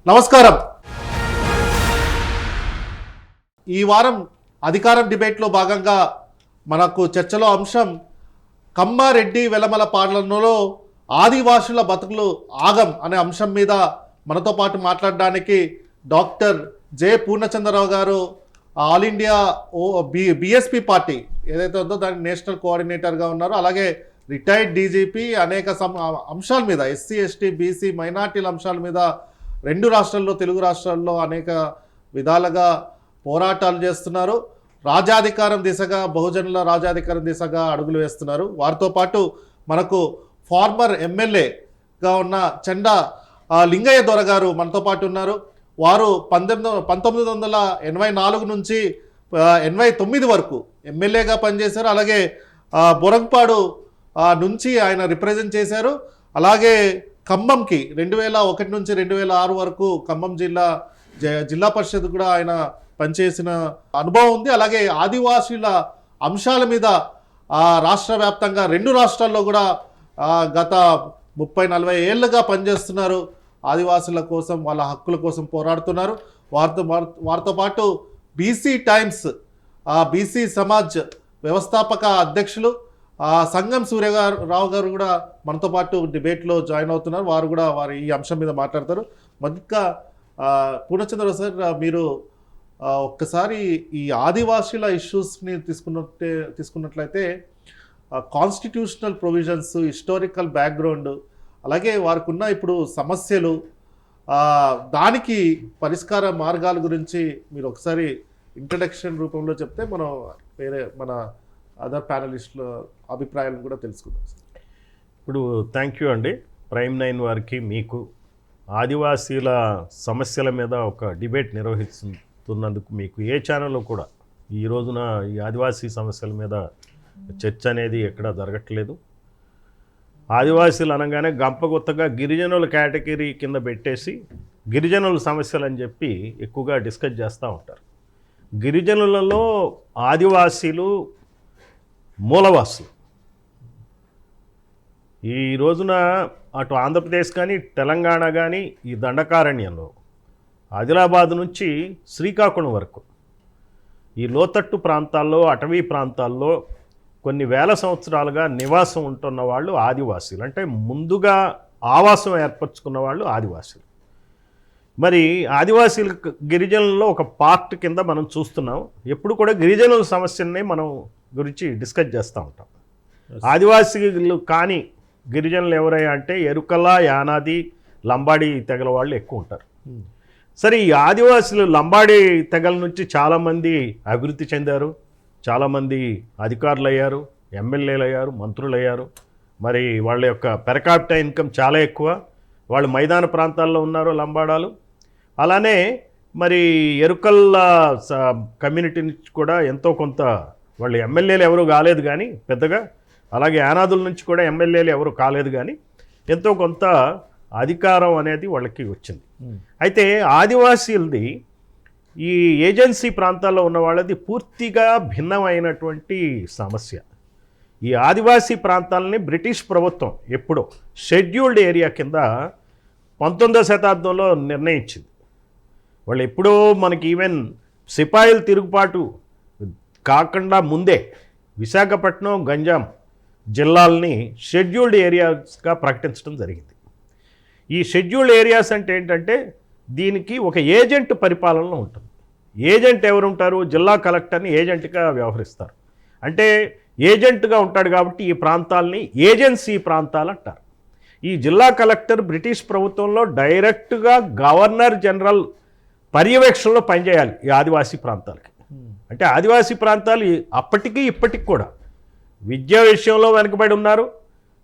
నమస్కారం. ఈ వారం అధికారం డిబేట్లో భాగంగా మనకు చర్చలో అంశం కమ్మారెడ్డి వెలమల పాలనలో ఆదివాసుల బతుకులు ఆగం అనే అంశం మీద మనతో పాటు మాట్లాడడానికి డాక్టర్ జె పూర్ణచంద్రరావు గారు ఆల్ ఇండియా బిఎస్పి పార్టీ ఏదైతే ఉందో దానికి నేషనల్ కోఆర్డినేటర్గా ఉన్నారు. అలాగే రిటైర్డ్ డీజీపీ అనేక అంశాల మీద ఎస్సీ ఎస్టీ బీసీ మైనార్టీల అంశాల మీద రెండు రాష్ట్రాల్లో తెలుగు రాష్ట్రాల్లో అనేక విధాలుగా పోరాటాలు చేస్తున్నారు. రాజాధికారం దిశగా బహుజనుల రాజాధికారం దిశగా అడుగులు వేస్తున్నారు. వారితో పాటు మనకు ఫార్మర్ ఎమ్మెల్యేగా ఉన్న చెండా లింగయ్య దొర గారు మనతో పాటు ఉన్నారు. వారు 1984 నుంచి 89 వరకు ఎమ్మెల్యేగా పనిచేశారు. అలాగే బొరంపాడు నుంచి ఆయన రిప్రజెంట్ చేశారు. అలాగే ఖమ్మంకి 2001 నుంచి 2006 వరకు ఖమ్మం జిల్లా పరిషత్ కూడా ఆయన పనిచేసిన అనుభవం ఉంది. అలాగే ఆదివాసీల అంశాల మీద రాష్ట్ర వ్యాప్తంగా రెండు రాష్ట్రాల్లో కూడా గత 30-40 ఏళ్ళుగా పనిచేస్తున్నారు. ఆదివాసుల కోసం వాళ్ళ హక్కుల కోసం పోరాడుతున్నారు. వారితో పాటు బీసీ టైమ్స్ బీసీ సమాజ్ వ్యవస్థాపక అధ్యక్షులు సంగం సూర్యరావు గారు కూడా మనతో పాటు డిబేట్లో జాయిన్ అవుతున్నారు. వారు కూడా ఈ అంశం మీద మాట్లాడతారు. మొదటిగా పూర్ణచంద్రరావు సార్, మీరు ఒక్కసారి ఈ ఆదివాసీల ఇష్యూస్ని తీసుకున్నట్లయితే కాన్స్టిట్యూషనల్ ప్రొవిజన్స్, హిస్టారికల్ బ్యాక్గ్రౌండ్, అలాగే వారికి ఉన్న ఇప్పుడు సమస్యలు, దానికి పరిష్కార మార్గాల గురించి మీరు ఒకసారి ఇంట్రడక్షన్ రూపంలో చెప్తే మనం మన అదర్ ప్యానలిస్టుల అభిప్రాయాలను కూడా తెలుసుకుందాం. ఇప్పుడు థ్యాంక్ యూ అండి. ప్రైమ్ 9 వారికి, మీకు ఆదివాసీల సమస్యల మీద ఒక డిబేట్ నిర్వహిస్తున్నందుకు మీకు ఏ ఛానల్లో కూడా ఈ రోజున ఈ ఆదివాసీ సమస్యల మీద చర్చ అనేది ఎక్కడా జరగట్లేదు. ఆదివాసీలు అనగానే గంపగొత్తగా గిరిజనుల కేటగిరీ కింద పెట్టేసి గిరిజనుల సమస్యలు అని చెప్పి ఎక్కువగా డిస్కస్ చేస్తూ ఉంటారు. గిరిజనులలో ఆదివాసీలు మూలవాసులు. ఈ రోజున అటు ఆంధ్రప్రదేశ్ కానీ తెలంగాణ కానీ ఈ దండకారణ్యంలో ఆదిలాబాద్ నుంచి శ్రీకాకుళం వరకు ఈ లోతట్టు ప్రాంతాల్లో, అటవీ ప్రాంతాల్లో కొన్ని వేల సంవత్సరాలుగా నివాసం ఉంటున్న వాళ్ళు ఆదివాసీలు. అంటే ముందుగా ఆవాసం ఏర్పరచుకున్న వాళ్ళు ఆదివాసీలు. మరి ఆదివాసీల గిరిజనుల్లో ఒక పార్ట్ కింద మనం చూస్తున్నాం. ఎప్పుడు కూడా గిరిజనుల సమస్యల్ని మనం గురించి డిస్కస్ చేస్తూ ఉంటాం. ఆదివాసీలు కానీ గిరిజనులు ఎవరయ్యా అంటే ఎరుకల, యానాది, లంబాడి తెగల వాళ్ళు ఎక్కువ ఉంటారు. సరే, ఈ ఆదివాసీలు లంబాడి తెగల నుంచి చాలామంది అభివృద్ధి చెందారు, చాలామంది అధికారులు అయ్యారు, ఎమ్మెల్యేలు అయ్యారు, మంత్రులు అయ్యారు. మరి వాళ్ళ యొక్క పెర్ క్యాపిటా ఇన్కమ్ చాలా ఎక్కువ. వాళ్ళు మైదాన ప్రాంతాల్లో ఉన్నారు లంబాడాలు. అలానే మరి ఎరుకల్ల కమ్యూనిటీ నుంచి కూడా ఎంతో కొంత వాళ్ళు ఎమ్మెల్యేలు ఎవరు కాలేదు కానీ పెద్దగా, అలాగే యానాదుల నుంచి కూడా ఎమ్మెల్యేలు ఎవరు కాలేదు కానీ ఎంతో కొంత అధికారం అనేది వాళ్ళకి వచ్చింది. అయితే ఆదివాసీలది ఈ ఏజెన్సీ ప్రాంతాల్లో ఉన్న వాళ్ళది పూర్తిగా భిన్నమైనటువంటి సమస్య. ఈ ఆదివాసీ ప్రాంతాలని బ్రిటిష్ ప్రభుత్వం ఎప్పుడో షెడ్యూల్డ్ ఏరియా కింద 19వ శతాబ్దంలో నిర్ణయించింది. వాళ్ళు ఎప్పుడో మనకి ఈవెన్ సిపాయిల తిరుగుబాటు కాకుండా ముందే విశాఖపట్నం, గంజాం జిల్లాల్ని షెడ్యూల్డ్ ఏరియాస్గా ప్రకటించడం జరిగింది. ఈ షెడ్యూల్డ్ ఏరియాస్ అంటే ఏంటంటే దీనికి ఒక ఏజెంట్ పరిపాలనలో ఉంటుంది. ఏజెంట్ ఎవరు ఉంటారు? జిల్లా కలెక్టర్ని ఏజెంట్గా వ్యవహరిస్తారు. అంటే ఏజెంట్గా ఉంటాడు కాబట్టి ఈ ప్రాంతాలని ఏజెన్సీ ప్రాంతాలు అంటారు. ఈ జిల్లా కలెక్టర్ బ్రిటిష్ ప్రభుత్వంలో డైరెక్ట్గా గవర్నర్ జనరల్ పర్యవేక్షణలో పనిచేయాలి ఈ ఆదివాసీ ప్రాంతాలకి. అంటే ఆదివాసీ ప్రాంతాలు అప్పటికీ ఇప్పటికి కూడా విద్యా విషయంలో వెనుకబడి ఉన్నారు,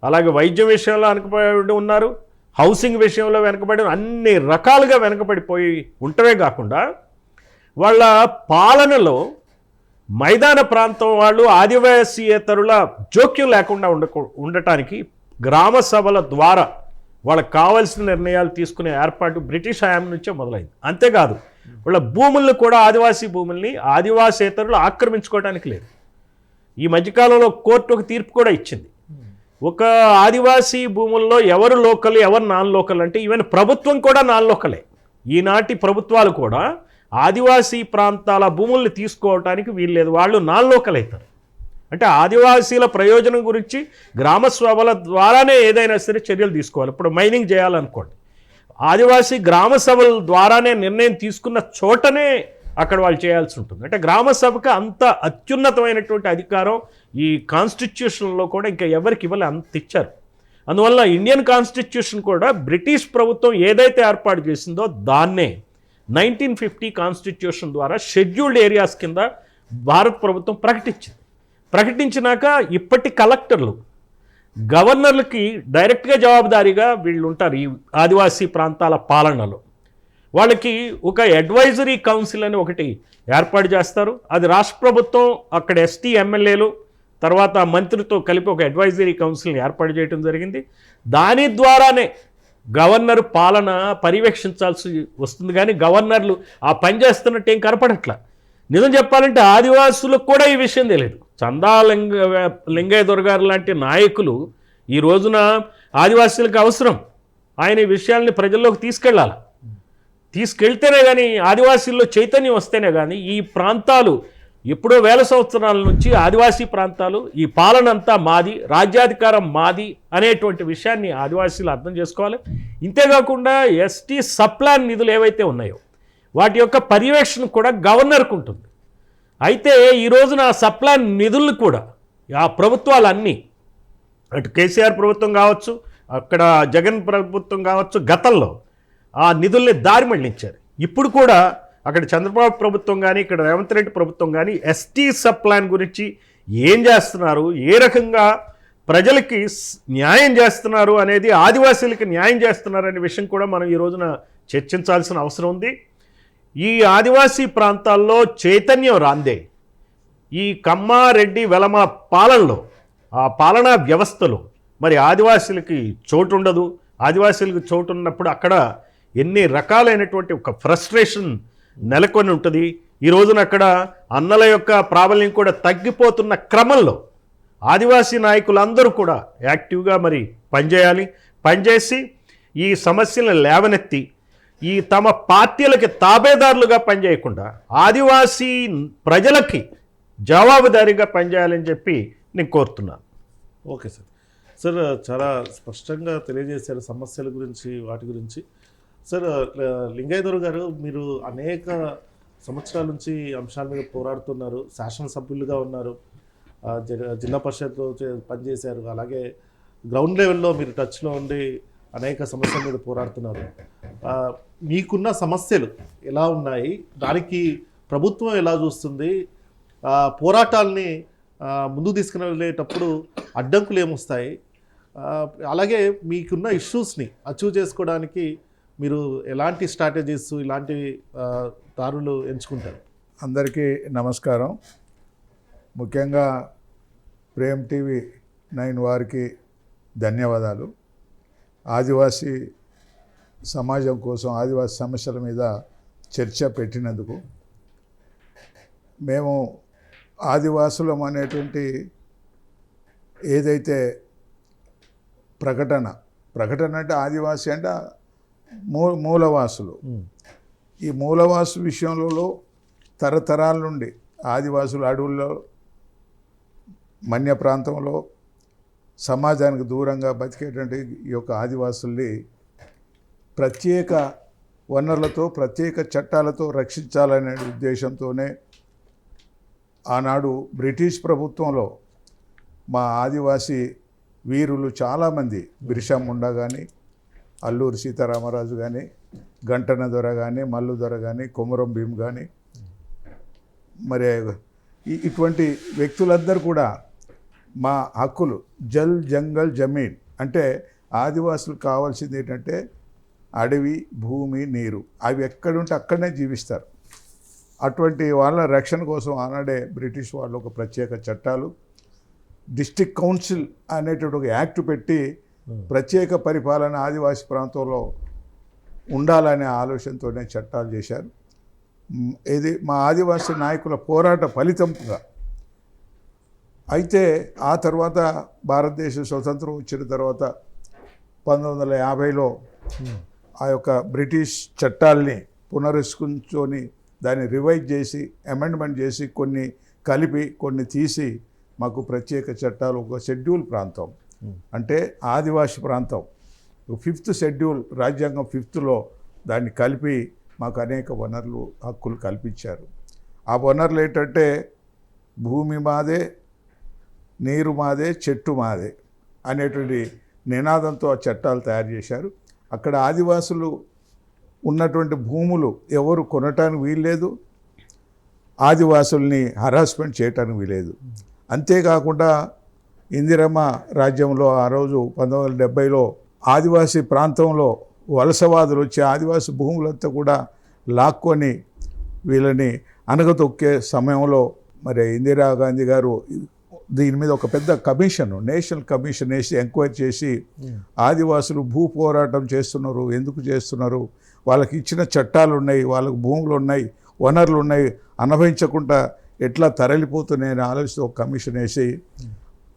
అలాగే వైద్యం విషయంలో వెనుకబడి ఉన్నారు, హౌసింగ్ విషయంలో వెనుకబడి, అన్ని రకాలుగా వెనుకబడిపోయి ఉండటమే కాకుండా వాళ్ళ పాలనలో మైదాన ప్రాంతం వాళ్ళు ఆదివాసీయేతరుల జోక్యం లేకుండా ఉండటానికి గ్రామ సభల ద్వారా వాళ్ళకి కావాల్సిన నిర్ణయాలు తీసుకునే ఏర్పాటు బ్రిటిష్ హయాం నుంచే మొదలైంది. అంతేకాదు వాళ్ళ భూములను కూడా, ఆదివాసీ భూముల్ని ఆదివాసేతరులు ఆక్రమించుకోవడానికి లేదు. ఈ మధ్యకాలంలో కోర్టు ఒక తీర్పు కూడా ఇచ్చింది. ఒక ఆదివాసీ భూముల్లో ఎవరు లోకల్, ఎవరు నాన్ లోకల్ అంటే ఈవెన్ ప్రభుత్వం కూడా నాన్ లోకలే. ఈనాటి ప్రభుత్వాలు కూడా ఆదివాసీ ప్రాంతాల భూముల్ని తీసుకోవటానికి వీల్లేదు, వాళ్ళు నాన్ లోకల్ అవుతారు. అంటే ఆదివాసీల ప్రయోజనం గురించి గ్రామ సభల ద్వారానే ఏదైనా సరే చర్యలు తీసుకోవాలి. ఇప్పుడు మైనింగ్ చేయాలనుకోండి, ఆదివాసీ గ్రామ సభల ద్వారానే నిర్ణయం తీసుకున్న చోటనే అక్కడ వాళ్ళు చేయాల్సి ఉంటుంది. అంటే గ్రామ సభకు అంత అత్యున్నతమైనటువంటి అధికారం ఈ కాన్స్టిట్యూషన్లో కూడా ఇంకా ఎవరికి ఇవ్వలే, అంత ఇచ్చారు. అందువల్ల ఇండియన్ కాన్స్టిట్యూషన్ కూడా బ్రిటిష్ ప్రభుత్వం ఏదైతే ఏర్పాటు చేసిందో దాన్నే 1950 కాన్స్టిట్యూషన్ ద్వారా షెడ్యూల్డ్ ఏరియాస్ కింద భారత ప్రభుత్వం ప్రకటించినాక ఇప్పటి కలెక్టర్లు గవర్నర్లకి డైరెక్ట్గా జవాబుదారీగా వీళ్ళు ఉంటారు. ఈ ఆదివాసీ ప్రాంతాల పాలనలో వాళ్ళకి ఒక అడ్వైజరీ కౌన్సిల్ అని ఒకటి ఏర్పాటు చేస్తారు. అది రాష్ట్ర ప్రభుత్వం అక్కడ ఎస్టీ ఎమ్మెల్యేలు తర్వాత మంత్రితో కలిపి ఒక అడ్వైజరీ కౌన్సిల్ని ఏర్పాటు చేయడం జరిగింది. దాని ద్వారానే గవర్నర్ పాలన పర్యవేక్షించాల్సి వస్తుంది. కానీ గవర్నర్లు ఆ పని చేస్తున్నట్టు ఏం కనపడట్లా. నిజం చెప్పాలంటే ఆదివాసులకు కూడా ఈ విషయం తెలియదు. చందా లింగయ్య దొరగారు లాంటి నాయకులు ఈ రోజున ఆదివాసీలకు అవసరం. ఆయన ఈ విషయాల్ని ప్రజల్లోకి తీసుకెళ్తేనే కానీ ఆదివాసీల్లో చైతన్యం వస్తేనే కానీ ఈ ప్రాంతాలు ఎప్పుడో వేల సంవత్సరాల నుంచి ఆదివాసీ ప్రాంతాలు ఈ పాలన అంతా మాది, రాజ్యాధికారం మాది అనేటువంటి విషయాన్ని ఆదివాసీలు అర్థం చేసుకోవాలి. ఇంతేకాకుండా ఎస్టీ సప్లాన్ నిధులు ఏవైతే ఉన్నాయో వాటి యొక్క పర్యవేక్షణ కూడా గవర్నర్కు ఉంటుంది. అయితే ఈ రోజున ఆ సప్లాన్ నిధులను కూడా ఆ ప్రభుత్వాలన్నీ, అటు కేసీఆర్ ప్రభుత్వం కావచ్చు, అక్కడ జగన్ ప్రభుత్వం కావచ్చు, గతంలో ఆ నిధుల్ని దారి మళ్లించారు. ఇప్పుడు కూడా అక్కడ చంద్రబాబు ప్రభుత్వం కానీ ఇక్కడ రేవంత్ రెడ్డి ప్రభుత్వం కానీ ఎస్టీ సప్లాన్ గురించి ఏం చేస్తున్నారు, ఏ రకంగా ప్రజలకి న్యాయం చేస్తున్నారు అనేది, ఆదివాసీలకి న్యాయం చేస్తున్నారు అనే విషయం కూడా మనం ఈ రోజున చర్చించాల్సిన అవసరం ఉంది. ఈ ఆదివాసీ ప్రాంతాల్లో చైతన్యం రాందే ఈ కమ్మారెడ్డి వెలమ పాలనలో, ఆ పాలనా వ్యవస్థలో మరి ఆదివాసీలకి చోటు ఉండదు. ఆదివాసీలకు చోటు ఉన్నప్పుడు అక్కడ ఎన్ని రకాలైనటువంటి ఒక ఫ్రస్ట్రేషన్ నెలకొని ఉంటుంది. ఈ రోజున అక్కడ అన్నల యొక్క ప్రాబల్యం కూడా తగ్గిపోతున్న క్రమంలో ఆదివాసీ నాయకులందరూ కూడా యాక్టివ్గా మరి పనిచేసి ఈ సమస్యలను లేవనెత్తి ఈ తమ పార్టీలకి తాబేదారులుగా పనిచేయకుండా ఆదివాసీ ప్రజలకి జవాబుదారీగా పనిచేయాలని చెప్పి నేను కోరుతున్నాను. Okay sir. సార్ చాలా స్పష్టంగా తెలియజేశారు సమస్యల గురించి, వాటి గురించి. సార్ లింగయ్య దొర గారు, మీరు అనేక సంవత్సరాల నుంచి అంశాల మీద పోరాడుతున్నారు, శాసనసభ్యులుగా ఉన్నారు, జిల్లా పరిషత్లో పనిచేశారు, అలాగే గ్రౌండ్ లెవెల్లో మీరు టచ్లో ఉండి అనేక సమస్యల మీద పోరాడుతున్నారు. మీకున్న సమస్యలు ఎలా ఉన్నాయి, దానికి ప్రభుత్వం ఎలా చూస్తుంది, పోరాటాలని ముందుకు తీసుకుని వెళ్ళేటప్పుడు అడ్డంకులు ఏమొస్తాయి, అలాగే మీకున్న ఇష్యూస్ని అచీవ్ చేసుకోవడానికి మీరు ఎలాంటి స్ట్రాటజీస్, ఇలాంటి దారులు ఎంచుకుంటారు? అందరికీ నమస్కారం. ముఖ్యంగా ప్రేమ్ టీవీ 9 వారికి ధన్యవాదాలు. ఆదివాసీ సమాజం కోసం ఆదివాసీ సమస్యల మీద చర్చ పెట్టినందుకు. మేము ఆదివాసులం అనేటువంటి ఏదైతే ప్రకటన అంటే ఆదివాసీ అంటే మూలవాసులు. ఈ మూలవాసు విషయంలో తరతరాల నుండి ఆదివాసులు అడవుల్లో, మన్య ప్రాంతంలో సమాజానికి దూరంగా బతికేటువంటి ఈ యొక్క ఆదివాసుల్ని ప్రత్యేక వనరులతో, ప్రత్యేక చట్టాలతో రక్షించాలనే ఉద్దేశంతోనే ఆనాడు బ్రిటిష్ ప్రభుత్వంలో మా ఆదివాసీ వీరులు చాలామంది, బిర్సా ముండా కానీ, అల్లూరి సీతారామరాజు కానీ, గంటన దొర కానీ, మల్లు దొర కానీ, కొమరం భీమ్ కానీ, మరి ఇటువంటి వ్యక్తులందరూ కూడా మా హక్కులు, జల్ జంగల్ జమీన్ అంటే ఆదివాసులకు కావాల్సింది ఏంటంటే అడవి, భూమి, నీరు, అవి ఎక్కడుంటే అక్కడనే జీవిస్తారు. అటువంటి వాళ్ళ రక్షణ కోసం ఆనాడే బ్రిటిష్ వాళ్ళు ఒక ప్రత్యేక చట్టాలు, డిస్ట్రిక్ట్ కౌన్సిల్ అనేటువంటి ఒక యాక్ట్ పెట్టి ప్రత్యేక పరిపాలన ఆదివాసీ ప్రాంతంలో ఉండాలనే ఆలోచనతోనే చట్టాలు చేశారు. ఇది మా ఆదివాసీ నాయకుల పోరాట ఫలితంగా. అయితే ఆ తర్వాత భారతదేశ స్వతంత్రం వచ్చిన తర్వాత 1950లో ఆ యొక్క బ్రిటిష్ చట్టాల్ని పునరుస్కరించుకొని దాన్ని రివైజ్ చేసి అమెండ్మెంట్ చేసి కొన్ని కలిపి కొన్ని తీసి మాకు ప్రత్యేక చట్టాలు ఒక షెడ్యూల్ ప్రాంతం అంటే ఆదివాసి ప్రాంతం 5th షెడ్యూల్ రాజ్యాంగం 5th దాన్ని కలిపి మాకు అనేక వనరులు హక్కులు కల్పించారు. ఆ వనరులు ఏంటంటే భూమి మాదే, నీరు మాదే, చెట్టు మాదే అనేటువంటి నినాదంతో ఆ చట్టాలు తయారు చేశారు. అక్కడ ఆదివాసులు ఉన్నటువంటి భూములు ఎవరు కొనటానికి వీల్లేదు, ఆదివాసుల్ని హరాస్మెంట్ చేయటానికి వీలేదు. అంతేకాకుండా ఇందిరమ్మ రాజ్యంలో ఆ రోజు 1970లో ఆదివాసీ ప్రాంతంలో వలసవాదులు వచ్చి ఆదివాసీ భూములంతా కూడా లాక్కొని వీళ్ళని అనగతొక్కే సమయంలో మరి ఇందిరాగాంధీ గారు దీని మీద ఒక పెద్ద కమిషన్, నేషనల్ కమిషన్ వేసి ఎంక్వైరీ చేసి ఆదివాసులు భూ పోరాటం చేస్తున్నారు, ఎందుకు చేస్తున్నారు, వాళ్ళకి ఇచ్చిన చట్టాలు ఉన్నాయి, వాళ్ళకు భూములు ఉన్నాయి, వనరులు ఉన్నాయి, అనుభవించకుండా ఎట్లా తరలిపోతున్నాయని ఆలోచిస్తూ ఒక కమిషన్ వేసి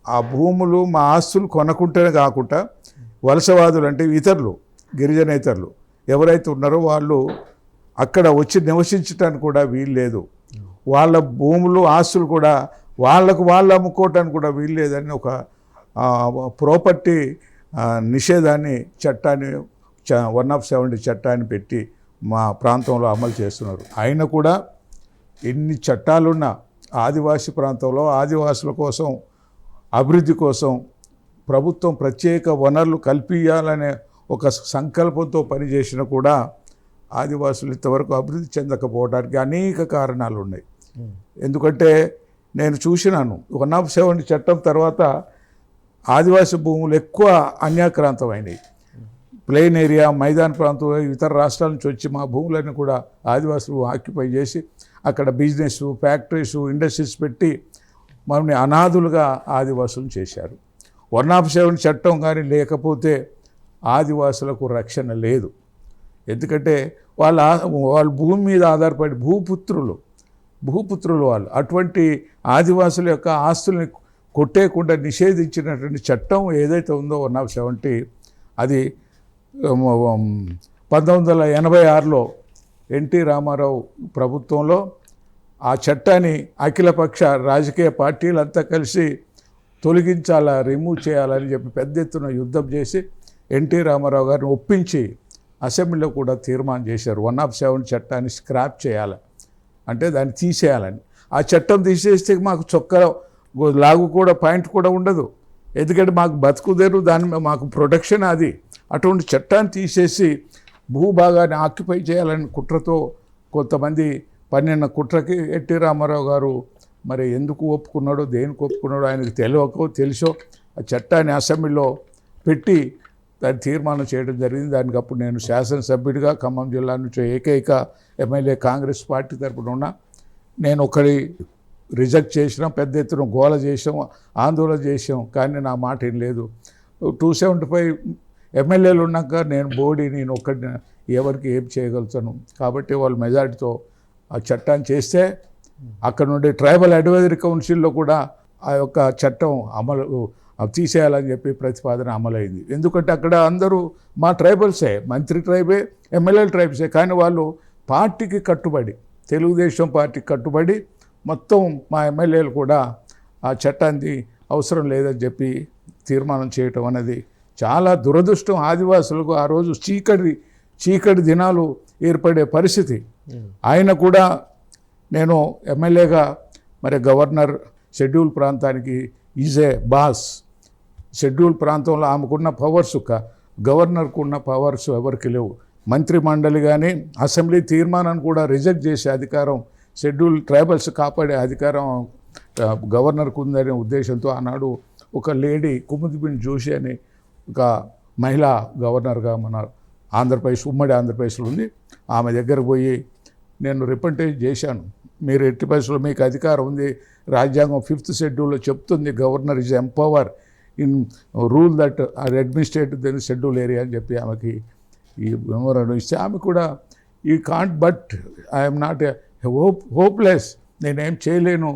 ఆ భూములు మా ఆస్తులు కొనకుంటేనే కాకుండా వలసవాదులు అంటే ఇతరులు గిరిజనేతరులు ఎవరైతే ఉన్నారో వాళ్ళు అక్కడ వచ్చి నివసించడానికి కూడా వీలు లేదు, వాళ్ళ భూములు ఆస్తులు కూడా వాళ్ళు అమ్ముకోవటానికి కూడా వీలు లేదని ఒక ప్రాపర్టీ నిషేధాన్ని చట్టాన్ని 170 చట్టాన్ని పెట్టి మా ప్రాంతంలో అమలు చేస్తున్నారు. అయినా కూడా ఎన్ని చట్టాలున్నా ఆదివాసీ ప్రాంతంలో ఆదివాసుల కోసం అభివృద్ధి కోసం ప్రభుత్వం ప్రత్యేక వనరులు కల్పించాలనే ఒక సంకల్పంతో పనిచేసినా కూడా ఆదివాసులు ఇంతవరకు అభివృద్ధి చెందకపోవడానికి అనేక కారణాలు ఉన్నాయి. ఎందుకంటే నేను చూసినాను 170 చట్టం తర్వాత ఆదివాసీ భూములు ఎక్కువ అన్యాక్రాంతమైనవి. ప్లెయిన్ ఏరియా, మైదాన ప్రాంతం ఇతర రాష్ట్రాల నుంచి వచ్చి మా భూములన్నీ కూడా ఆదివాసులు ఆక్యుపై చేసి అక్కడ బిజినెస్, ఫ్యాక్టరీస్, ఇండస్ట్రీస్ పెట్టి మమ్మల్ని అనాథులుగా ఆదివాసులను చేశారు. 170 చట్టం కానీ లేకపోతే ఆదివాసులకు రక్షణ లేదు. ఎందుకంటే వాళ్ళ భూమి మీద ఆధారపడి భూపుత్రులు వాళ్ళు. అటువంటి ఆదివాసుల యొక్క ఆస్తుల్ని కొట్టేయకుండా నిషేధించినటువంటి చట్టం ఏదైతే ఉందో 170 అది 1986లో ఎన్టీ రామారావు ప్రభుత్వంలో ఆ చట్టాన్ని అఖిలపక్ష రాజకీయ పార్టీలంతా కలిసి తొలగించాలా, రిమూవ్ చేయాలని చెప్పి పెద్ద ఎత్తున యుద్ధం చేసి ఎన్టీ రామారావు గారిని ఒప్పించి అసెంబ్లీలో కూడా తీర్మానం చేశారు 170 చట్టాన్ని స్క్రాప్ చేయాలి, అంటే దాన్ని తీసేయాలని. ఆ చట్టం తీసేస్తే మాకు చొక్కా లాగు కూడా పాయింట్ కూడా ఉండదు, ఎందుకంటే మాకు బతుకుదేరు, దాని మాకు ప్రొటెక్షన్ అది. అటువంటి చట్టాన్ని తీసేసి భూభాగాన్ని ఆక్యుపై చేయాలని కుట్రతో కొంతమంది పన్నెన్న కుట్రకి ఎన్టీ రామారావు గారు మరి ఎందుకు ఒప్పుకున్నాడో, దేనికి ఒప్పుకున్నాడో ఆయనకు తెలుసో ఆ చట్టాన్ని అసెంబ్లీలో పెట్టి దాన్ని తీర్మానం చేయడం జరిగింది. దానికి అప్పుడు నేను శాసనసభ్యుడిగా ఖమ్మం జిల్లా నుంచి ఏకైక ఎమ్మెల్యే కాంగ్రెస్ పార్టీ తరపున ఉన్నా. నేను ఒకరి రిజెక్ట్ చేసినాం, పెద్ద ఎత్తున గోల చేసాం, ఆందోళన చేసాం, కానీ నా మాట ఏం లేదు. 275 ఎమ్మెల్యేలు ఉన్నాక నేను ఒక్కడిని ఎవరికి ఏం చేయగలుగుతాను. కాబట్టి వాళ్ళు మెజారిటీతో ఆ చట్టాన్ని చేస్తే అక్కడ నుండి ట్రైబల్ అడ్వైజరీ కౌన్సిల్లో కూడా ఆ యొక్క చట్టం అమలు తీసేయాలని చెప్పి ప్రతిపాదన అమలైంది. ఎందుకంటే అక్కడ అందరూ మా ట్రైబల్సే, మంత్రి ట్రైబే, ఎమ్మెల్యేల ట్రైబ్సే, కానీ వాళ్ళు పార్టీకి కట్టుబడి, తెలుగుదేశం పార్టీకి కట్టుబడి మొత్తం మా ఎమ్మెల్యేలు కూడా ఆ చట్టాన్ని అవసరం లేదని చెప్పి తీర్మానం చేయటం అనేది చాలా దురదృష్టం. ఆదివాసులకు ఆ రోజు చీకటి దినాలు ఏర్పడే పరిస్థితి. ఆయన కూడా నేను ఎమ్మెల్యేగా మరి గవర్నర్ షెడ్యూల్ ప్రాంతానికి ఈజ్ ఏ బాస్. షెడ్యూల్ ప్రాంతంలో ఆమెకున్న పవర్స్ గవర్నర్కు ఉన్న పవర్స్ ఎవరికి లేవు. మంత్రి మండలి కానీ అసెంబ్లీ తీర్మానాన్ని కూడా రిజెక్ట్ చేసే అధికారం, షెడ్యూల్ ట్రైబల్స్ కాపాడే అధికారం గవర్నర్కు ఉందనే ఉద్దేశంతో ఆనాడు ఒక లేడీ కుముద్బిన్ జోషి అని ఒక మహిళా గవర్నర్గా మన ఉమ్మడి ఆంధ్రప్రదేశ్లో ఉంది. ఆమె దగ్గర పోయి నేను రిప్రజెంట్ చేశాను, మీరు ఎట్టి పరిస్థితుల్లో మీకు అధికారం ఉంది, రాజ్యాంగం 5th షెడ్యూల్లో చెప్తుంది governor is empower in rule that administrative then schedule area అని చెప్పి ఆమెకి ఈ మెమోరాండం ఇస్తే ఆమె కూడా ఈ can't but I'm not hopeless, నేనేం చేయలేను,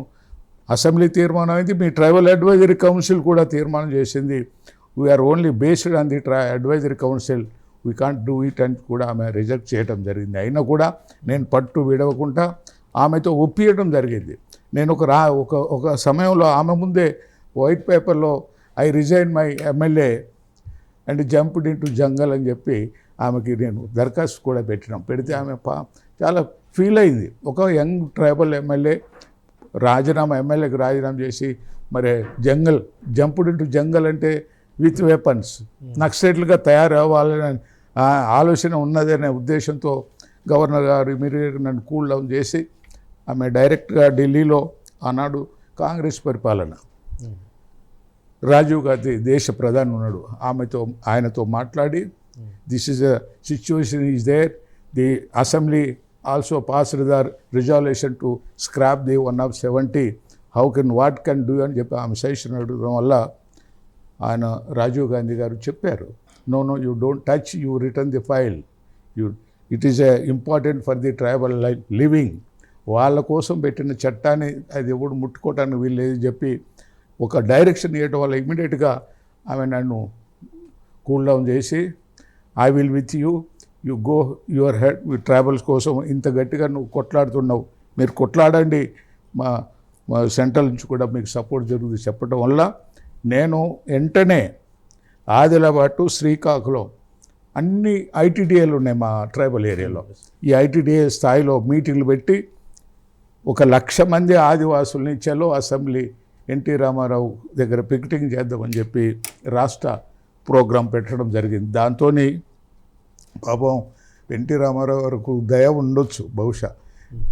అసెంబ్లీ తీర్మానం అయింది, మీ ట్రైబల్ అడ్వైజరీ కౌన్సిల్ కూడా తీర్మానం చేసింది, we are only based on the advisory council, we can't do it అని కూడా ఆమె రిజెక్ట్ చేయడం జరిగింది. అయినా కూడా నేను పట్టు విడవకుండా ఆమెతో ఒప్పియడం జరిగింది. నేను ఒక సమయంలో ఆమె ముందే వైట్ పేపర్లో I resign my MLA and jumped into టు జంగల్ అని చెప్పి ఆమెకి నేను దరఖాస్తు కూడా పెడితే ఆమె చాలా ఫీల్ అయింది. ఒక యంగ్ ట్రైబల్ ఎమ్మెల్యే ఎమ్మెల్యేకి రాజీనామా చేసి మరి జంప్డ్ ఇన్ టు జంగల్ అంటే విత్ వెపన్స్ నక్సలైట్లుగా తయారవ్వాలనే ఆలోచన ఉన్నదనే ఉద్దేశంతో గవర్నర్ గారు ఇమీడియట్గా నన్ను కూల్ డౌన్ చేసి ఆమె డైరెక్ట్గా ఢిల్లీలో ఆనాడు కాంగ్రెస్ పరిపాలన రాజీవ్ గాంధీ దేశ ప్రధాని ఉన్నాడు, ఆయనతో మాట్లాడి this is a situation is there, the assembly also passed the resolution to scrap the 170 what can do అని చెప్పి ఆమె సజెషన్ అడగడం వల్ల ఆయన రాజీవ్ గాంధీ గారు చెప్పారు, no you don't touch, you return the file, it is important for the tribal living. వాళ్ళ కోసం పెట్టిన చట్టాన్ని అది ఎవడు ముట్టుకోవటానికి వీల్లేదు చెప్పి ఒక డైరెక్షన్ ఇవ్వడం వల్ల ఇమ్మీడియట్గా ఆమె నన్ను కూల్ డౌన్ చేసి I will with you go your head tribals కోసం ఇంత గట్టిగా నువ్వు కొట్లాడుతున్నావు, మీరు కొట్లాడండి, మా సెంట్రల్ నుంచి కూడా మీకు సపోర్ట్ జరుగుతుంది చెప్పడం వల్ల నేను వెంటనే ఆదిలాబాద్ టు శ్రీకాకుళం అన్ని ఐటీడీఏలు ఉన్నాయి మా ట్రైబల్ ఏరియాలో. ఈ ఐటీడీఏ స్థాయిలో మీటింగ్లు పెట్టి 1,00,000 మంది ఆదివాసుల్ని చలో అసెంబ్లీ ఎన్టీ రామారావు దగ్గర పికెటింగ్ చేద్దామని చెప్పి రాష్ట్ర ప్రోగ్రాం పెట్టడం జరిగింది. దాంతో పాపం ఎన్టీ రామారావు గారికి దయ ఉండొచ్చు, బహుశా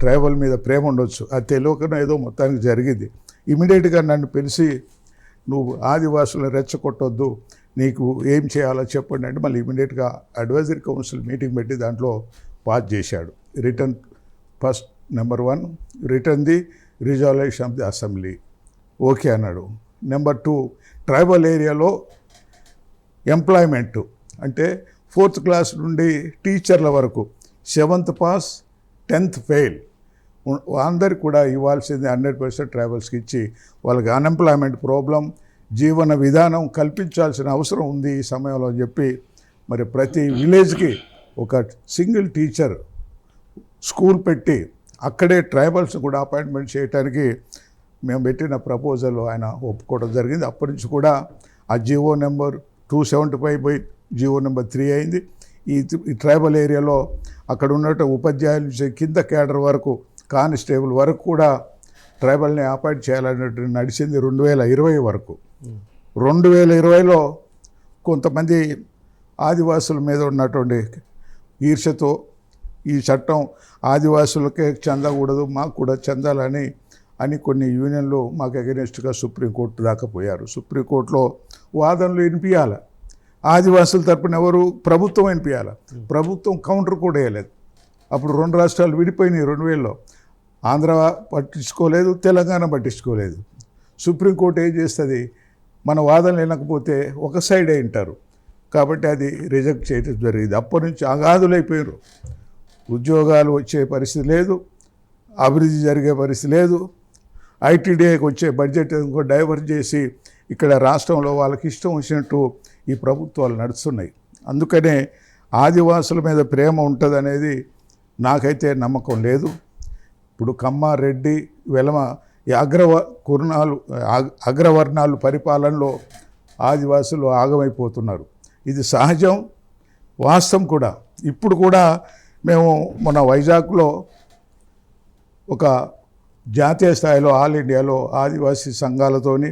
ట్రైబల్ మీద ప్రేమ ఉండొచ్చు, అది తెలియకనే ఏదో మొత్తానికి జరిగింది. ఇమీడియట్గా నన్ను పిలిచి నువ్వు ఆదివాసులను రెచ్చగొట్టొద్దు, నీకు ఏం చేయాలో చెప్పండి అంటే మళ్ళీ ఇమీడియట్గా అడ్వైజరీ కౌన్సిల్ మీటింగ్ పెట్టి దాంట్లో పాస్ చేశాడు. Return first number 1 return the resolution of the assembly, okay అన్నాడు. నెంబర్ 2 ట్రైబల్ ఏరియాలో ఎంప్లాయ్మెంటు అంటే 4th క్లాస్ నుండి టీచర్ల వరకు 7th పాస్ 10th ఫెయిల్ అందరికి కూడా ఇవ్వాల్సింది 100% ట్రైబల్స్కి ఇచ్చి వాళ్ళకి అన్ఎంప్లాయ్మెంట్ ప్రాబ్లం జీవన విధానం కల్పించాల్సిన అవసరం ఉంది ఈ సమయంలో అని చెప్పి మరి ప్రతి విలేజ్కి ఒక సింగిల్ టీచర్ స్కూల్ పెట్టి అక్కడే ట్రైబల్స్ కూడా అపాయింట్మెంట్ చేయడానికి మేము పెట్టిన ప్రపోజల్ ఆయన ఒప్పుకోవడం జరిగింది. అప్పటి నుంచి కూడా ఆ జీవో నెంబర్ 275 పోయి జీవో నెంబర్ 3 అయింది. ఈ ట్రైబల్ ఏరియాలో అక్కడ ఉన్నట్టు ఉపాధ్యాయుల నుంచి కింద కేడర్ వరకు కానిస్టేబుల్ వరకు కూడా ట్రైబల్ని అపాయింట్ చేయాలన్నట్టు నడిచింది 2020 వరకు. 2020లో కొంతమంది ఆదివాసుల మీద ఉన్నటువంటి ఈర్ష్యతో ఈ చట్టం ఆదివాసులకే చెందకూడదు, మాకు కూడా చెందాలని కొన్ని యూనియన్లు మాకు అగెనిస్ట్గా సుప్రీంకోర్టు దాకా పోయారు. సుప్రీంకోర్టులో వాదనలు వినిపించాలి, ఆదివాసుల తరపున ఎవరు ప్రభుత్వం వినిపించాలి. ప్రభుత్వం కౌంటర్ కూడా వేయలేదు. అప్పుడు 2 రాష్ట్రాలు విడిపోయినాయి 2000లో. ఆంధ్ర పట్టించుకోలేదు, తెలంగాణ పట్టించుకోలేదు. సుప్రీంకోర్టు ఏం చేస్తుంది, మన వాదనలు వినకపోతే ఒక సైడే వింటారు కాబట్టి అది రిజెక్ట్ చేయడం జరిగింది. అప్పటి నుంచి అగాధులైపోయారు. ఉద్యోగాలు వచ్చే పరిస్థితి లేదు, అభివృద్ధి జరిగే పరిస్థితి లేదు. ఐటీడీఏకి వచ్చే బడ్జెట్ డైవర్ట్ చేసి ఇక్కడ రాష్ట్రంలో వాళ్ళకి ఇష్టం వచ్చినట్టు ఈ ప్రభుత్వాలు నడుస్తున్నాయి. అందుకనే ఆదివాసుల మీద ప్రేమ ఉంటుందనేది నాకైతే నమ్మకం లేదు. ఇప్పుడు కమ్మ, రెడ్డి, వెలమ ఈ అగ్రవర్ణాలు పరిపాలనలో ఆదివాసులు ఆగమైపోతున్నారు. ఇది సహజం, వాస్తవం కూడా. ఇప్పుడు కూడా మేము మన వైజాగ్లో ఒక జాతీయ స్థాయిలో ఆల్ ఇండియాలో ఆదివాసీ సంఘాలతోని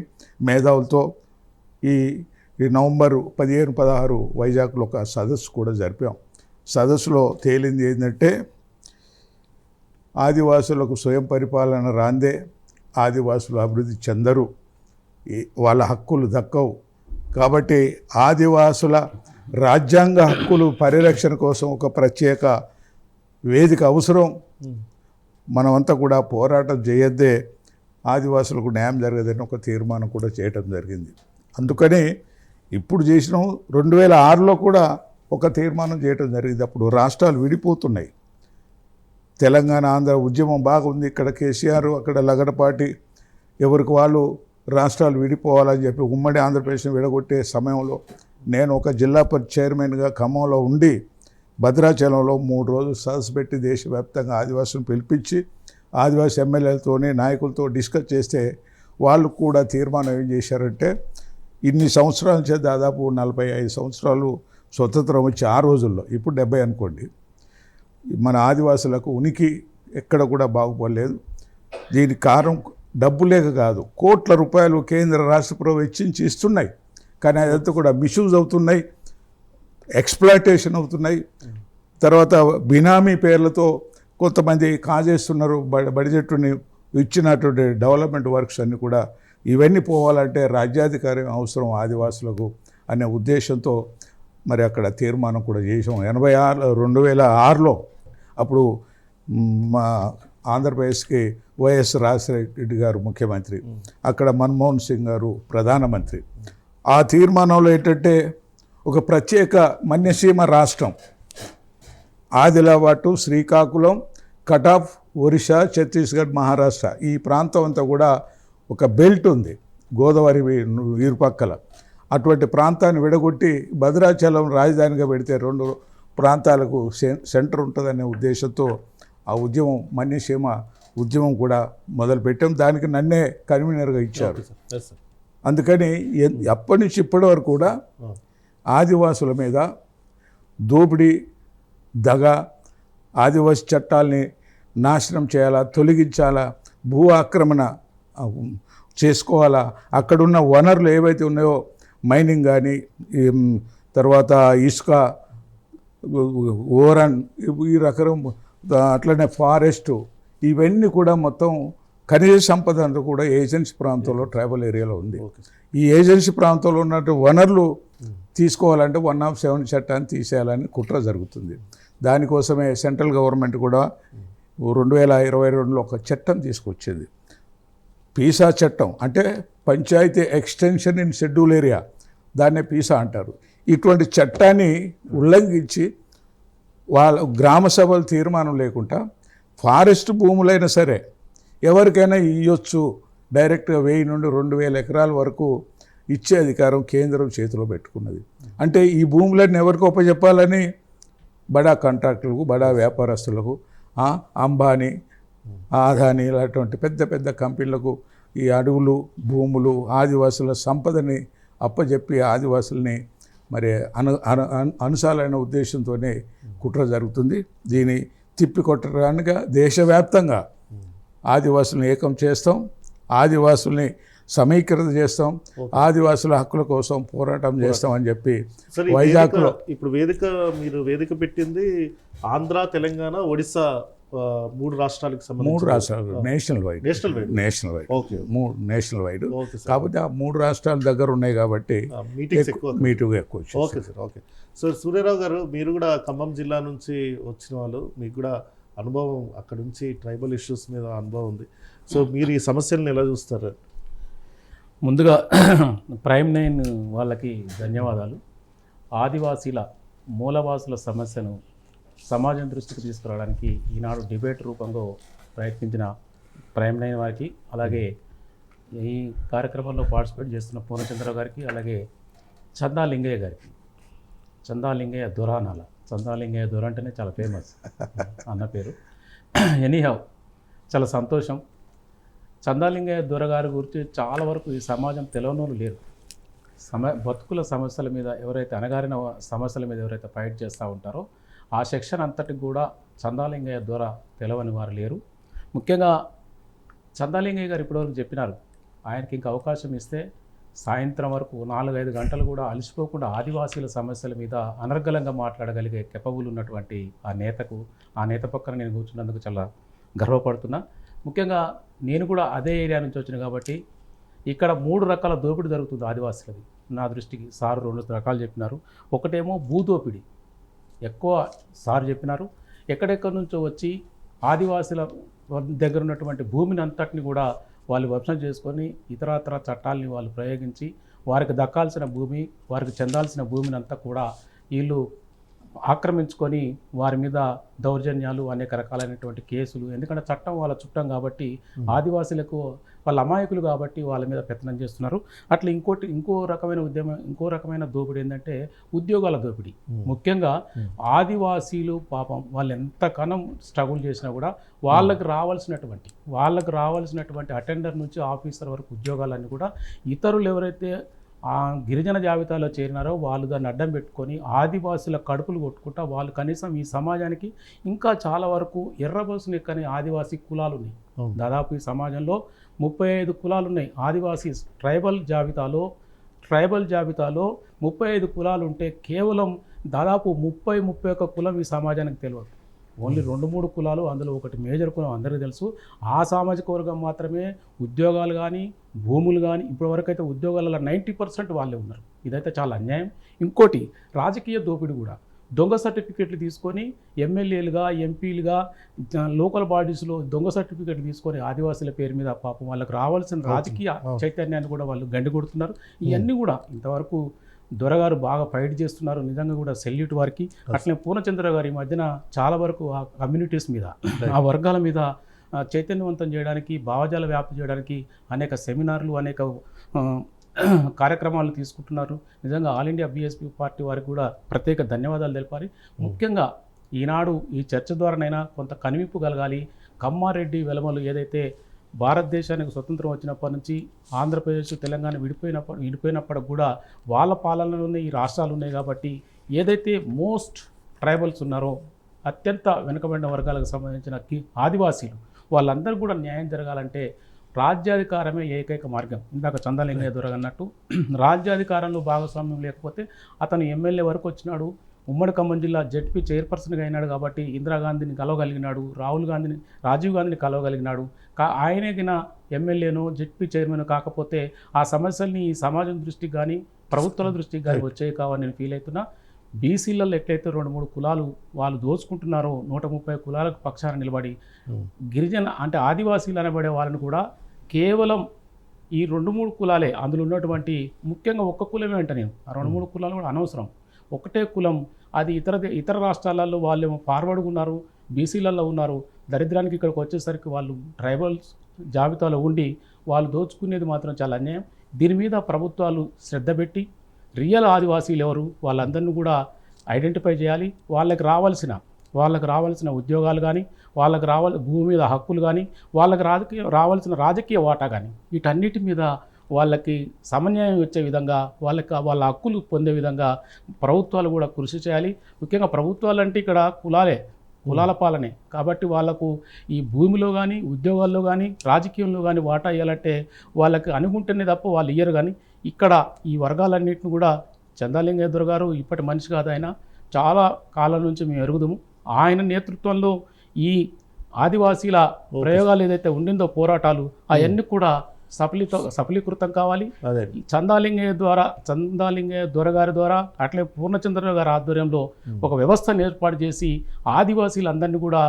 మేధావులతో ఈ నవంబర్ 15, 16 వైజాగ్లో ఒక సదస్సు కూడా జరిపాం. సదస్సులో తేలింది ఏంటంటే ఆదివాసులకు స్వయం పరిపాలన రాందే ఆదివాసులు అభివృద్ధి చెందరు, వాళ్ళ హక్కులు దక్కవు. కాబట్టి ఆదివాసుల రాజ్యాంగ హక్కులు పరిరక్షణ కోసం ఒక ప్రత్యేక వేదిక అవసరం. మనమంతా కూడా పోరాటం చేయొద్దే ఆదివాసులకు న్యాయం జరగదని ఒక తీర్మానం కూడా చేయటం జరిగింది. అందుకని ఇప్పుడు చేసినాం. 2006లో కూడా ఒక తీర్మానం చేయటం జరిగింది. అప్పుడు రాష్ట్రాలు విడిపోతున్నాయి. తెలంగాణ ఆంధ్ర ఉద్యమం బాగుంది. ఇక్కడ కేసీఆర్, అక్కడ లగడపాటి, ఎవరికి వాళ్ళు రాష్ట్రాలు విడిపోవాలని చెప్పి ఉమ్మడి ఆంధ్రప్రదేశ్ని విడగొట్టే సమయంలో నేను ఒక జిల్లా చైర్మన్గా ఖమ్మంలో ఉండి భద్రాచలంలో 3 రోజులు సదస్సు పెట్టి దేశవ్యాప్తంగా ఆదివాసులను పిలిపించి ఆదివాసీ ఎమ్మెల్యేలతోని నాయకులతో డిస్కస్ చేస్తే వాళ్ళు కూడా తీర్మానం ఏం చేశారంటే ఇన్ని సంవత్సరాల నుంచి దాదాపు 45 సంవత్సరాలు స్వతంత్రం వచ్చి ఆ రోజుల్లో, ఇప్పుడు 70 అనుకోండి, మన ఆదివాసులకు ఉనికి ఎక్కడ కూడా బాగుపడలేదు. దీనికి కారణం డబ్బు లేక కాదు, కోట్ల రూపాయలు కేంద్ర రాష్ట్ర ప్రభుత్వం వెచ్చించి ఇస్తున్నాయి, కానీ అదంతా కూడా మిస్యూజ్ అవుతున్నాయి, ఎక్స్ప్లాయిటేషన్ అవుతున్నాయి. తర్వాత బినామీ పేర్లతో కొంతమంది కాజేస్తున్నారు బడ్జెట్ని ఇచ్చినటువంటి డెవలప్మెంట్ వర్క్స్ అన్నీ కూడా. ఇవన్నీ పోవాలంటే రాజ్యాధికారం అవసరం ఆదివాసులకు అనే ఉద్దేశంతో మరి అక్కడ తీర్మానం కూడా చేసాం. 2006లో అప్పుడు మా ఆంధ్రప్రదేశ్కి వైఎస్ రాజశేఖర గారు ముఖ్యమంత్రి, అక్కడ మన్మోహన్ సింగ్ గారు ప్రధానమంత్రి. ఆ తీర్మానంలో ఏంటంటే ఒక ప్రత్యేక మన్యసీమ రాష్ట్రం, ఆదిలాబాద్, శ్రీకాకుళం, కటాఫ్, ఒరిస్సా, ఛత్తీస్గఢ్, మహారాష్ట్ర, ఈ ప్రాంతం అంతా కూడా ఒక బెల్ట్ ఉంది గోదావరి ఇరుపక్కల. అటువంటి ప్రాంతాన్ని విడగొట్టి భద్రాచలం రాజధానిగా పెడితే 2 ప్రాంతాలకు సెంటర్ ఉంటుందనే ఉద్దేశంతో ఆ ఉద్యమం, మన్యసీమ ఉద్యమం కూడా మొదలుపెట్టాం. దానికి నన్నే కన్వీనర్గా ఇచ్చారు. అందుకని అప్పటి నుంచి ఇప్పటి వరకు కూడా ఆదివాసుల మీద దోపిడీ, దగ, ఆదివాసీ చట్టాలని నాశనం చేయాలా, తొలగించాలా, భూ ఆక్రమణ చేసుకోవాలా, అక్కడున్న వనరులు ఏవైతే ఉన్నాయో మైనింగ్ కానీ, తర్వాత ఇసుక, ఓరన్, ఈ రకం, అట్లనే ఫారెస్ట్, ఇవన్నీ కూడా మొత్తం ఖనిజ సంపద అంతా కూడా ఏజెన్సీ ప్రాంతంలో ట్రైబల్ ఏరియాలో ఉంది. ఈ ఏజెన్సీ ప్రాంతంలో ఉన్నట్టు వనరులు తీసుకోవాలంటే 107 చట్టాన్ని తీసేయాలని కుట్ర జరుగుతుంది. దానికోసమే సెంట్రల్ గవర్నమెంట్ కూడా 2022లో ఒక చట్టం తీసుకొచ్చింది, పీసా చట్టం. అంటే panchayati extension in schedule area, దాన్నే పీసా అంటారు. ఇటువంటి చట్టాన్ని ఉల్లంఘించి వాళ్ళ గ్రామ సభలు తీర్మానం లేకుండా ఫారెస్ట్ భూములైనా సరే ఎవరికైనా ఇవ్వచ్చు, డైరెక్ట్గా 1000 నుండి 2000 ఎకరాల వరకు ఇచ్చే అధికారం కేంద్రం చేతిలో పెట్టుకున్నది. అంటే ఈ భూములన్నీ ఎవరికి ఒప్పచెప్పాలని బడా కాంట్రాక్టులకు, బడా వ్యాపారస్తులకు, అంబానీ, ఆదాని ఇలాంటి పెద్ద పెద్ద కంపెనీలకు ఈ అడవులు, భూములు, ఆదివాసుల సంపదని అప్పచెప్పి ఆదివాసుల్ని మరి అనుసాలైన ఉద్దేశంతోనే కుట్ర జరుగుతుంది. దీన్ని తిప్పికొట్టడానికి దేశవ్యాప్తంగా ఆదివాసుల్ని ఏకం చేస్తాం, ఆదివాసుల్ని సమీకరణ చేస్తాం, ఆదివాసుల హక్కుల కోసం పోరాటం చేస్తాం అని చెప్పి వైజాగ్లో ఇప్పుడు మీరు వేదిక పెట్టింది ఆంధ్ర, తెలంగాణ, ఒడిశా 3 రాష్ట్రాలకు సంబంధించి 3 రాష్ట్రాలు national wide okay, 3 national wide. కాకపోతే ఆ 3 రాష్ట్రాల దగ్గర ఉన్నాయి కాబట్టి మీటింగ్ ఎక్కువ. Okay sir, okay. So Suryarao గారు, మీరు కూడా ఖమ్మం జిల్లా నుంచి వచ్చిన వాళ్ళు, మీకు కూడా అనుభవం, అక్కడ నుంచి ట్రైబల్ ఇష్యూస్ మీద అనుభవం ఉంది. సో మీరు ఈ సమస్యలను ఎలా చూస్తారు? ముందుగా ప్రైమ్9 వాళ్ళకి ధన్యవాదాలు. ఆదివాసీల మూలవాసుల సమస్యను సమాజం దృష్టికి తీసుకురావడానికి ఈనాడు డిబేట్ రూపంలో ప్రయత్నించిన ప్రైమ్9 వారికి, అలాగే ఈ కార్యక్రమంలో పార్టిసిపేట్ చేస్తున్న పూర్ణచంద్రరావు గారికి, అలాగే చందా లింగయ్య గారికి. చందా లింగయ్య దొరానాల, చందా లింగయ్య దొర అంటేనే చాలా ఫేమస్ అన్న పేరు. ఎనీహౌ, చాలా సంతోషం. చందాలింగయ్య దొరగారి గురించి చాలా వరకు ఈ సమాజం తెలియనోళ్ళు లేరు. బతుకుల సమస్యల మీద ఎవరైతే, అణగారిన సమస్యల మీద ఎవరైతే ఫైట్ చేస్తూ ఉంటారో ఆ సెక్షన్ అంతటికి కూడా చందాలింగయ్య దొర తెలవని వారు లేరు. ముఖ్యంగా చందాలింగయ్య గారు ఇప్పటివరకు చెప్పినారు, ఆయనకి ఇంకా అవకాశం ఇస్తే సాయంత్రం వరకు 4-5 గంటలు కూడా అలసిపోకుండా ఆదివాసీల సమస్యల మీద అనర్గళంగా మాట్లాడగలిగే కెపబుల్ ఉన్నటువంటి ఆ నేత పక్కన నేను కూర్చున్నందుకు చాలా గర్వపడుతున్నా. ముఖ్యంగా నేను కూడా అదే ఏరియా నుంచి వచ్చిన కాబట్టి ఇక్కడ 3 రకాల దోపిడీ జరుగుతుంది ఆదివాసులది నా దృష్టికి. సార్ 2 రకాలు చెప్పినారు. ఒకటేమో భూదోపిడీ, ఎక్కువ సార్ చెప్పినారు. ఎక్కడెక్కడి నుంచో వచ్చి ఆదివాసుల దగ్గర ఉన్నటువంటి భూమిని అంతటిని కూడా వాళ్ళు వశం చేసుకొని ఇతరత్ర చట్టాలని వాళ్ళు ప్రయోగించి వారికి దక్కాల్సిన భూమి, వారికి చెందాల్సిన భూమిని అంతా కూడా వీళ్ళు ఆక్రమించుకొని వారి మీద దౌర్జన్యాలు, అనేక రకాలైనటువంటి కేసులు. ఎందుకంటే చట్టం వాళ్ళ చుట్టం కాబట్టి ఆదివాసులకు వాళ్ళ అమాయకులు కాబట్టి వాళ్ళ మీద పెత్తనం చేస్తున్నారు. అట్లా ఇంకో రకమైన దోపిడీ ఏంటంటే ఉద్యోగాల దోపిడీ. ముఖ్యంగా ఆదివాసీలు పాపం వాళ్ళు ఎంతకనం స్ట్రగుల్ చేసినా కూడా వాళ్ళకు రావాల్సినటువంటి అటెండర్ నుంచి ఆఫీసర్ వరకు ఉద్యోగాలన్నీ కూడా ఇతరులు ఎవరైతే ఆ గిరిజన జాబితాలో చేరినారో వాళ్ళు దాన్ని అడ్డం పెట్టుకొని ఆదివాసుల కడుపులు కొట్టుకుంటా వాళ్ళు కనీసం ఈ సమాజానికి ఇంకా చాలా వరకు ఎర్రబోసుని ఎక్కని ఆదివాసీ కులాలు ఉన్నాయి. దాదాపు ఈ సమాజంలో 35 కులాలు ఉన్నాయి. ఆదివాసీ ట్రైబల్ జాబితాలో 35 కులాలు ఉంటే కేవలం దాదాపు 30-31 కులం ఈ సమాజానికి తెలియదు. ఓన్లీ 2-3 కులాలు, అందులో ఒకటి మేజర్ కులం అందరికీ తెలుసు. ఆ సామాజిక వర్గం మాత్రమే ఉద్యోగాలు కానీ భూములు కానీ ఇప్పటివరకు అయితే ఉద్యోగాలలో 90% వాళ్ళే ఉన్నారు. ఇదైతే చాలా అన్యాయం. ఇంకోటి రాజకీయ దోపిడీ కూడా. దొంగ సర్టిఫికెట్లు తీసుకొని ఎమ్మెల్యేలుగా ఎంపీలుగా లోకల్ బాడీస్లో దొంగ సర్టిఫికెట్లు తీసుకొని ఆదివాసుల పేరు మీద పాపం వాళ్ళకి రావాల్సిన రాజకీయ చైతన్యాన్ని కూడా వాళ్ళు గండి కొడుతున్నారు. ఇవన్నీ కూడా ఇంతవరకు దొరగారు బాగా ఫైట్ చేస్తున్నారు. నిజంగా కూడా సెల్యూట్ వారికి. అట్లనే పూర్ణచంద్ర గారు ఈ మధ్యన చాలా వరకు ఆ కమ్యూనిటీస్ మీద ఆ వర్గాల మీద చైతన్యవంతం చేయడానికి, భావజాల వ్యాప్తి చేయడానికి అనేక సెమినార్లు అనేక కార్యక్రమాలు తీసుకుంటున్నారు. నిజంగా ఆల్ ఇండియా బీఎస్పీ పార్టీ వారికి కూడా ప్రత్యేక ధన్యవాదాలు తెలపాలి. ముఖ్యంగా ఈనాడు ఈ చర్చ ద్వారానైనా కొంత కనువిప్పు కలగాలి. కమ్మారెడ్డి వెలమలు ఏదైతే భారతదేశానికి స్వతంత్రం వచ్చినప్పటి నుంచి ఆంధ్రప్రదేశ్ తెలంగాణ విడిపోయినప్పుడు కూడా వాళ్ళ పాలనలోనే ఈ రాష్ట్రాలు ఉన్నాయి కాబట్టి ఏదైతే మోస్ట్ ట్రైబల్స్ ఉన్నారో అత్యంత వెనుకబడిన వర్గాలకు సంబంధించిన ఆదివాసీలు వాళ్ళందరూ కూడా న్యాయం జరగాలంటే రాజ్యాధికారమే ఏకైక మార్గం. ఇందాక చందాలింగయ్య దొర అన్నట్టు రాజ్యాధికారంలో భాగస్వామ్యం లేకపోతే అతను ఎమ్మెల్యే వరకు వచ్చినాడు, ఉమ్మడి ఖమ్మం జిల్లా జెడ్పీ చైర్పర్సన్గా అయినాడు కాబట్టి ఇందిరాగాంధీని కలవగలిగినాడు, రాజీవ్ గాంధీని కలవగలిగినాడు. ఆయనకిన ఎమ్మెల్యేనో జెడ్పీ చైర్మన్ కాకపోతే ఆ సమస్యల్ని ఈ సమాజం దృష్టికి కానీ ప్రభుత్వాల దృష్టికి కానీ వచ్చేవి కావని నేను ఫీల్ అవుతున్నా. బీసీలలో ఎట్లయితే 2-3 కులాలు వాళ్ళు దోచుకుంటున్నారో 130 కులాలకు పక్షాన నిలబడి గిరిజన అంటే ఆదివాసీలు అనబడే వాళ్ళని కూడా కేవలం ఈ 2-3 కులాలే అందులో ఉన్నటువంటి ముఖ్యంగా ఒక్క కులమే అంట. నేను ఆ 2-3 కులాలు కూడా అనవసరం. ఒకటే కులం అది ఇతర రాష్ట్రాలలో వాళ్ళేమో ఫార్వర్డ్గా ఉన్నారు, బీసీలలో ఉన్నారు. దరిద్రానికి ఇక్కడికి వచ్చేసరికి వాళ్ళు ట్రైబల్స్ జాబితాలో ఉండి వాళ్ళు దోచుకునేది మాత్రం చాలా అన్యాయం. దీని మీద ప్రభుత్వాలు శ్రద్ధ పెట్టి రియల్ ఆదివాసీలు ఎవరు వాళ్ళందరినీ కూడా ఐడెంటిఫై చేయాలి. వాళ్ళకి రావాల్సిన ఉద్యోగాలు కానీ వాళ్ళకి భూమి మీద హక్కులు కానీ వాళ్ళకి రావాల్సిన రాజకీయ వాటా కానీ వీటన్నిటి మీద వాళ్ళకి సమన్యాయం వచ్చే విధంగా వాళ్ళ హక్కులు పొందే విధంగా ప్రభుత్వాలు కూడా కృషి చేయాలి. ముఖ్యంగా ప్రభుత్వాలు అంటే ఇక్కడ కులాల పాలనే కాబట్టి వాళ్ళకు ఈ భూమిలో కానీ ఉద్యోగాల్లో కానీ రాజకీయంలో కానీ వాటా ఇవ్వాలంటే వాళ్ళకి అనుకుంటేనే తప్ప వాళ్ళు ఇయ్యరు. కానీ ఇక్కడ ఈ వర్గాలన్నింటిని కూడా చందాలింగయ్య దొర గారు ఇప్పటి మనిషి కాదు, ఆయన చాలా కాలం నుంచి మేము ఎరుగుదాము. ఆయన నేతృత్వంలో ఈ ఆదివాసీల ప్రయోగాలు ఏదైతే ఉండిందో పోరాటాలు అవన్నీ కూడా సఫలీకృతం కావాలి. చందాలింగయ్య దొర గారి ద్వారా అట్లే పూర్ణచంద్ర గారి ఆధ్వర్యంలో ఒక వ్యవస్థను ఏర్పాటు చేసి ఆదివాసీలందరినీ కూడా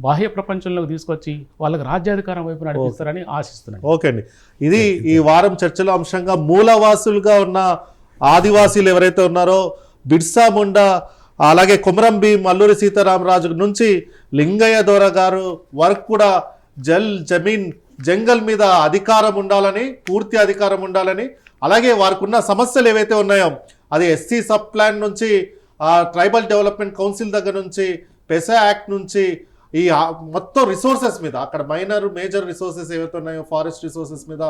బాహ్య ప్రపంచంలోకి తీసుకొచ్చి వాళ్ళకి రాజ్యాధికారం వైపు నడిపిస్తారని ఆశిస్తున్నాను. ఓకే అండి, ఇది ఈ వారం చర్చలో అంశంగా మూలవాసులుగా ఉన్న ఆదివాసీలు ఎవరైతే ఉన్నారో బిర్సా ముండా అలాగే కొమరం భీం అల్లూరి సీతారామరాజు నుంచి లింగయ్య దొర గారు వరకు కూడా జమీన్ జంగల్ మీద అధికారం ఉండాలని, పూర్తి అధికారం ఉండాలని, అలాగే వారికి ఉన్న సమస్యలు ఏవైతే ఉన్నాయో అది ఎస్సీ సబ్ ప్లాన్ నుంచి ట్రైబల్ డెవలప్మెంట్ కౌన్సిల్ దగ్గర నుంచి పెసా యాక్ట్ నుంచి ఈ మొత్తం రిసోర్సెస్ మీద అక్కడ మేజర్ రిసోర్సెస్ ఏవైతే ఉన్నాయో ఫారెస్ట్ రిసోర్సెస్ మీద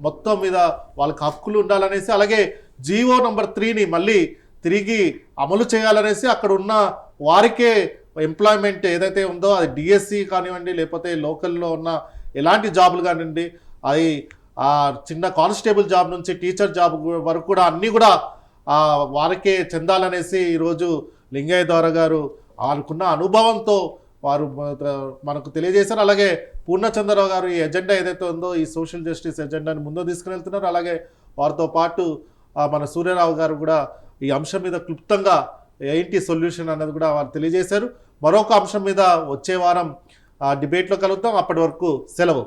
మొత్తం మీద వాళ్ళకి హక్కులు ఉండాలనేసి, అలాగే జీవో నంబర్ 3ని మళ్ళీ తిరిగి అమలు చేయాలనేసి అక్కడ ఉన్న వారికే ఎంప్లాయ్మెంట్ ఏదైతే ఉందో అది డిఎస్సి కానివ్వండి లేకపోతే లోకల్లో ఉన్న ఎలాంటి జాబులు కానివ్వండి అది చిన్న కానిస్టేబుల్ జాబ్ నుంచి టీచర్ జాబ్ వరకు కూడా అన్నీ కూడా వారికే చెందాలనేసి ఈరోజు లింగయ్య దొర గారు వాళ్ళకున్న అనుభవంతో వారు మనకు తెలియజేశారు. అలాగే పూర్ణచంద్రరావు గారు ఈ ఎజెండా ఏదైతే ఉందో ఈ సోషల్ జస్టిస్ ఎజెండాని ముందుకు తీసుకుని వెళ్తున్నారు. అలాగే వారితో పాటు మన సూర్యరావు గారు కూడా ఈ అంశం మీద క్లుప్తంగా ఏంటి సొల్యూషన్ అన్నది కూడా వారు తెలియజేశారు. మరొక అంశం మీద వచ్చే వారం డిబేట్లో కలుద్దాం. అప్పటి వరకు సెలవు.